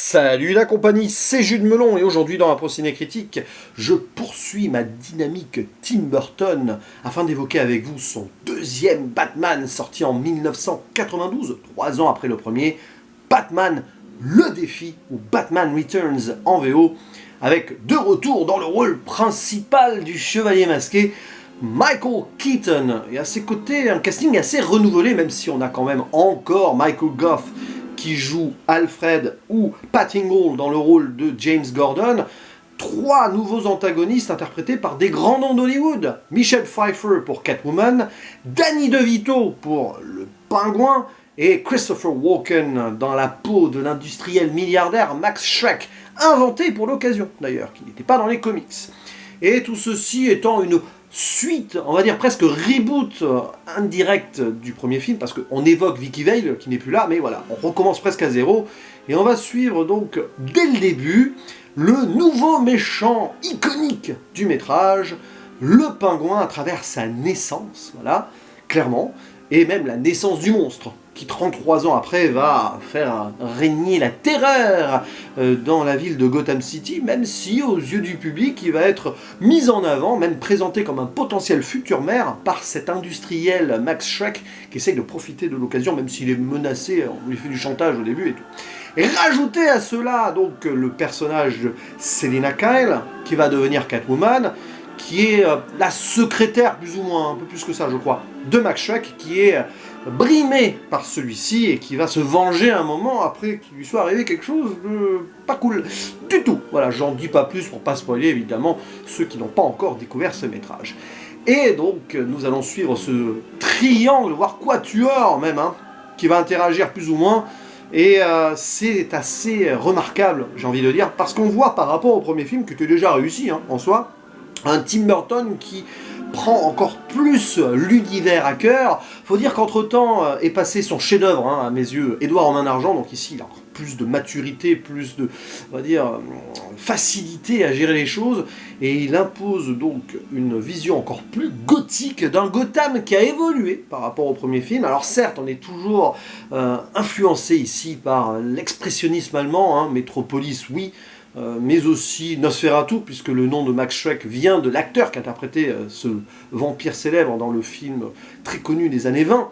Salut la compagnie, c'est Jules Melon et aujourd'hui dans la Pro-Ciné Critique, je poursuis ma dynamique Tim Burton afin d'évoquer avec vous son deuxième Batman sorti en 1992, 3 ans après le premier, Batman le défi ou Batman Returns en VO, avec de retour dans le rôle principal du chevalier masqué, Michael Keaton, et à ses côtés un casting assez renouvelé même si on a quand même encore Michael Gough qui joue Alfred ou Pat Hingle dans le rôle de James Gordon, 3 nouveaux antagonistes interprétés par des grands noms d'Hollywood. Michelle Pfeiffer pour Catwoman, Danny DeVito pour le Pingouin et Christopher Walken dans la peau de l'industriel milliardaire Max Schreck, inventé pour l'occasion d'ailleurs, qui n'était pas dans les comics. Et tout ceci étant une suite, on va dire presque reboot indirect du premier film, parce qu'on évoque Vicky Vale qui n'est plus là, mais voilà, on recommence presque à zéro, et on va suivre donc dès le début le nouveau méchant iconique du métrage, le Pingouin à travers sa naissance, voilà, clairement, et même la naissance du monstre, qui 33 ans après va faire régner la terreur dans la ville de Gotham City, même si aux yeux du public il va être mis en avant, même présenté comme un potentiel futur maire par cet industriel Max Schreck qui essaye de profiter de l'occasion, même s'il est menacé, on lui fait du chantage au début et tout. Et rajoutez à cela donc le personnage de Selina Kyle, qui va devenir Catwoman, qui est la secrétaire, plus ou moins, un peu plus que ça je crois, de Max Schreck, qui est brimé par celui-ci et qui va se venger un moment après qu'il lui soit arrivé quelque chose de pas cool du tout. Voilà, j'en dis pas plus pour pas spoiler évidemment ceux qui n'ont pas encore découvert ce métrage. Et donc nous allons suivre ce triangle, voire quatuor même, hein, qui va interagir plus ou moins. Et c'est assez remarquable, j'ai envie de dire, parce qu'on voit par rapport au premier film que tu es déjà réussi hein, en soi, un Tim Burton qui prend encore plus l'univers à cœur. Faut dire qu'entre-temps est passé son chef-d'œuvre, hein, à mes yeux, Édouard en main d'argent, donc ici il a encore plus de maturité, plus de, on va dire, facilité à gérer les choses, et il impose donc une vision encore plus gothique d'un Gotham qui a évolué par rapport au premier film. Alors certes, on est toujours influencé ici par l'expressionnisme allemand, hein, Metropolis, oui, mais aussi Nosferatu, puisque le nom de Max Schreck vient de l'acteur qui interprétait ce vampire célèbre dans le film très connu des années 20,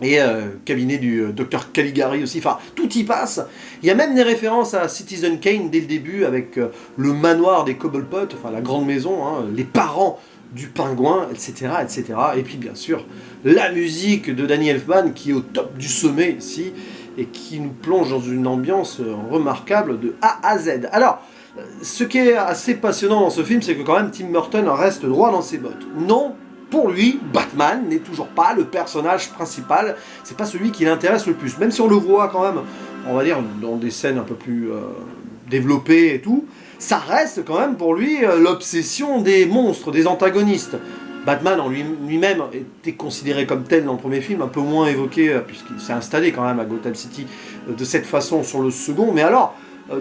et cabinet du docteur Caligari aussi, enfin tout y passe. Il y a même des références à Citizen Kane dès le début, avec le manoir des Cobblepot, enfin la grande maison, hein, les parents du Pingouin, etc., etc. Et puis bien sûr, la musique de Danny Elfman qui est au top du sommet ici, et qui nous plonge dans une ambiance remarquable de A à Z. Alors, ce qui est assez passionnant dans ce film, c'est que quand même Tim Burton reste droit dans ses bottes. Non, pour lui, Batman n'est toujours pas le personnage principal, c'est pas celui qui l'intéresse le plus, même si on le voit quand même, on va dire, dans des scènes un peu plus développées et tout, ça reste quand même pour lui l'obsession des monstres, des antagonistes. Batman en lui-même était considéré comme tel dans le premier film, un peu moins évoqué, puisqu'il s'est installé quand même à Gotham City de cette façon sur le second, mais alors,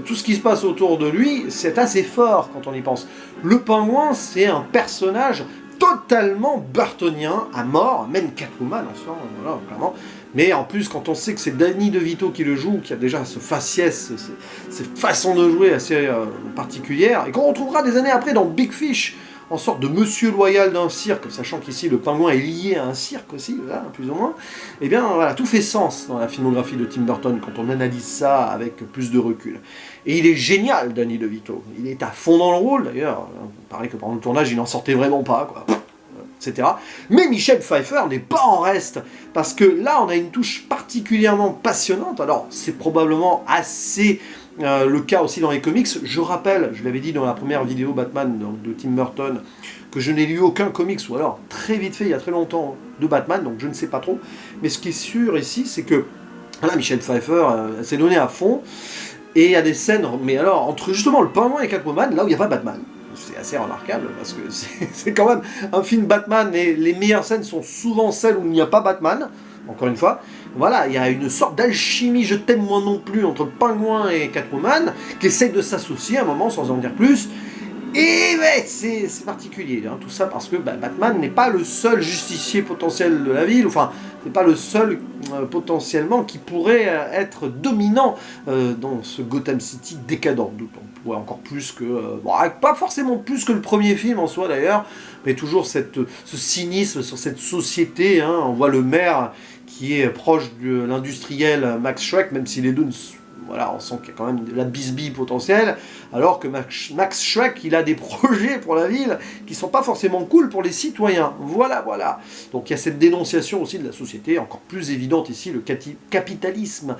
tout ce qui se passe autour de lui, c'est assez fort quand on y pense. Le Pingouin, c'est un personnage totalement burtonien, à mort, même Catwoman en soi, voilà, clairement. Mais en plus, quand on sait que c'est Danny DeVito qui le joue, qui a déjà ce faciès, cette façon de jouer assez particulière, et qu'on retrouvera des années après dans Big Fish, en sorte de monsieur loyal d'un cirque, sachant qu'ici le Pingouin est lié à un cirque aussi, là, plus ou moins, et bien voilà, tout fait sens dans la filmographie de Tim Burton quand on analyse ça avec plus de recul. Et il est génial, Danny DeVito, il est à fond dans le rôle, d'ailleurs, il paraît que pendant le tournage il n'en sortait vraiment pas, quoi, etc. Mais Michelle Pfeiffer n'est pas en reste, parce que là on a une touche particulièrement passionnante, alors c'est probablement assez... le cas aussi dans les comics, je rappelle, je l'avais dit dans la première vidéo Batman donc de Tim Burton, que je n'ai lu aucun comics, ou alors très vite fait, il y a très longtemps, de Batman, donc je ne sais pas trop, mais ce qui est sûr ici, c'est que, voilà, Michelle Pfeiffer s'est donnée à fond, et il y a des scènes, mais alors, entre justement le Pingouin et Catwoman, là où il n'y a pas Batman, c'est assez remarquable, parce que c'est quand même un film Batman, et les meilleures scènes sont souvent celles où il n'y a pas Batman, encore une fois. Voilà, il y a une sorte d'alchimie, je t'aime moi non plus, entre Pingouin et Catwoman, qui essaye de s'associer à un moment, sans en dire plus. Et ouais, c'est particulier, hein, tout ça parce que Batman n'est pas le seul justicier potentiel de la ville, enfin, c'est pas le seul potentiellement qui pourrait être dominant dans ce Gotham City décadent. Ouais, encore plus que... bon, pas forcément plus que le premier film en soi d'ailleurs, mais toujours ce cynisme sur cette société. Hein, on voit le maire qui est proche de l'industriel Max Schreck, même si les deux voilà, on sent qu'il y a quand même de la bisbille potentielle, alors que Max Schreck, il a des projets pour la ville qui sont pas forcément cool pour les citoyens. Voilà, voilà. Donc il y a cette dénonciation aussi de la société, encore plus évidente ici, le capitalisme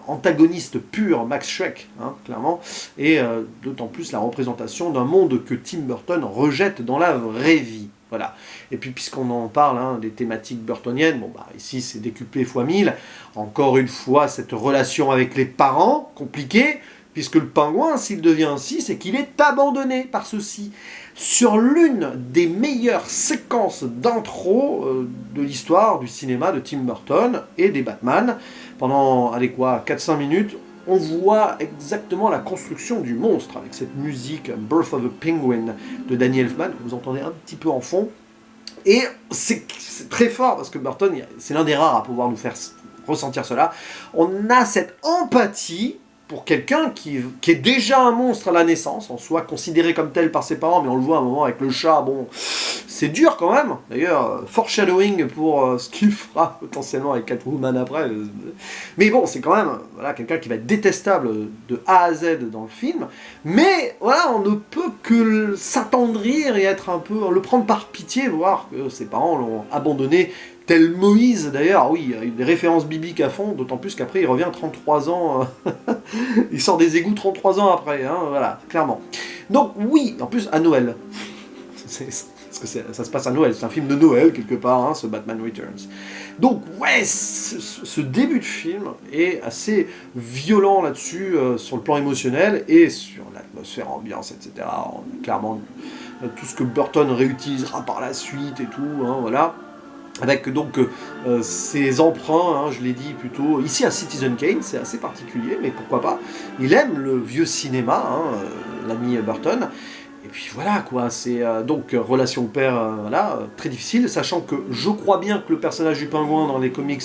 antagoniste pur, Max Schreck, hein, clairement, et d'autant plus la représentation d'un monde que Tim Burton rejette dans la vraie vie. Voilà. Et puis puisqu'on en parle, hein, des thématiques burtoniennes, bon bah ici c'est décuplé fois 1000. Encore une fois, cette relation avec les parents, compliquée, puisque le pingouin, s'il devient ainsi, c'est qu'il est abandonné par ceux-ci. Sur l'une des meilleures séquences d'intro de l'histoire du cinéma de Tim Burton et des Batman, pendant, allez quoi, 4-5 minutes, on voit exactement la construction du monstre, avec cette musique Birth of a Penguin de Danny Elfman, que vous entendez un petit peu en fond. Et c'est très fort, parce que Burton, c'est l'un des rares à pouvoir nous faire ressentir cela. On a cette empathie pour quelqu'un qui est déjà un monstre à la naissance, en soi considéré comme tel par ses parents, mais on le voit à un moment avec le chat, bon, c'est dur quand même. D'ailleurs, foreshadowing pour ce qu'il fera potentiellement avec Catwoman après. Mais bon, c'est quand même voilà, quelqu'un qui va être détestable de A à Z dans le film, mais voilà, on ne peut que s'attendrir et être un peu, le prendre par pitié, voir que ses parents l'ont abandonné. Tel Moïse, d'ailleurs, oui, il y a des références bibliques à fond, d'autant plus qu'après il revient 33 ans, il sort des égouts 33 ans après, hein, voilà, clairement. Donc oui, en plus à Noël, parce que ça se passe à Noël, c'est un film de Noël quelque part, hein, ce Batman Returns. Donc ouais, ce début de film est assez violent là-dessus, sur le plan émotionnel et sur l'atmosphère, ambiance, etc. On a clairement tout ce que Burton réutilisera par la suite et tout, hein, voilà. Avec donc ses emprunts, hein, je l'ai dit plutôt, ici à Citizen Kane, c'est assez particulier, mais pourquoi pas. Il aime le vieux cinéma, hein, l'ami Burton, et puis voilà quoi, c'est donc relation père, voilà, très difficile, sachant que je crois bien que le personnage du pingouin dans les comics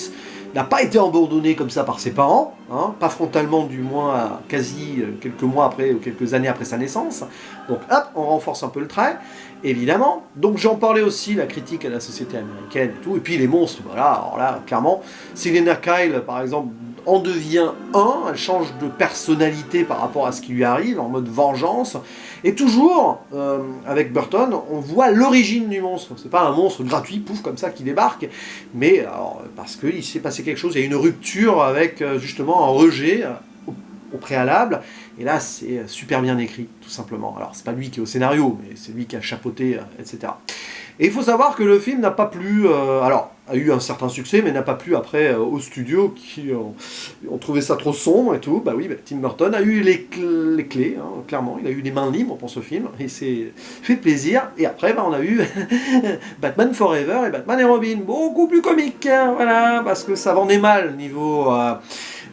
n'a pas été abandonné comme ça par ses parents, hein, pas frontalement du moins, quasi quelques mois après ou quelques années après sa naissance, donc hop, on renforce un peu le trait, évidemment. Donc j'en parlais aussi, la critique à la société américaine et tout, et puis les monstres, voilà, alors là, clairement, Selina Kyle, par exemple, en devient un, elle change de personnalité par rapport à ce qui lui arrive, en mode vengeance, et toujours, avec Burton, on voit l'origine du monstre, c'est pas un monstre gratuit, pouf, comme ça, qui débarque, mais alors, parce qu'il s'est passé quelque chose, il y a une rupture avec, justement, un rejet au préalable, et là c'est super bien écrit, tout simplement. Alors c'est pas lui qui est au scénario, mais c'est lui qui a chapeauté, etc. Et il faut savoir que le film n'a pas plu, alors a eu un certain succès, mais n'a pas plu après au studio, qui ont trouvé ça trop sombre et tout. Bah oui, Tim Burton a eu les clés, hein, clairement, il a eu les mains libres pour ce film, et c'est fait plaisir. Et après, on a eu Batman Forever et Batman et Robin, beaucoup plus comique, hein, voilà, parce que ça vendait mal niveau...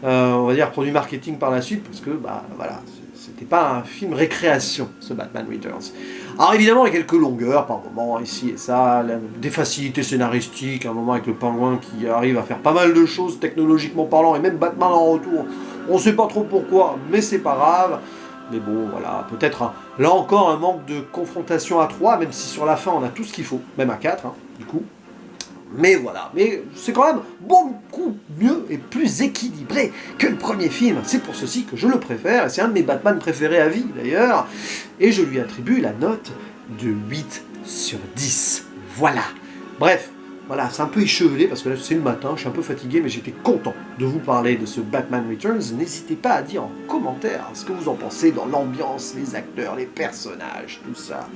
on va dire produit marketing par la suite, parce que bah voilà, c'était pas un film récréation, ce Batman Returns. Alors évidemment, il y a quelques longueurs par moment, ici et ça, des facilités scénaristiques, un moment avec le pingouin qui arrive à faire pas mal de choses technologiquement parlant, et même Batman en retour, on sait pas trop pourquoi, mais c'est pas grave. Mais bon, voilà, peut-être là encore un manque de confrontation à 3, même si sur la fin on a tout ce qu'il faut, même à 4, hein, du coup. Mais voilà, mais c'est quand même beaucoup mieux et plus équilibré que le premier film. C'est pour ceci que je le préfère, et c'est un de mes Batman préférés à vie d'ailleurs, et je lui attribue la note de 8 sur 10. Voilà. Bref, voilà, c'est un peu échevelé parce que là c'est le matin, je suis un peu fatigué, mais j'étais content de vous parler de ce Batman Returns. N'hésitez pas à dire en commentaire ce que vous en pensez dans l'ambiance, les acteurs, les personnages, tout ça.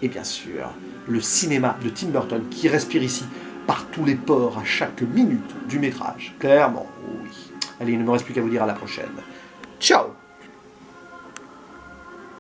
Et bien sûr, le cinéma de Tim Burton qui respire ici par tous les pores à chaque minute du métrage. Clairement, oui. Allez, il ne me reste plus qu'à vous dire à la prochaine. Ciao!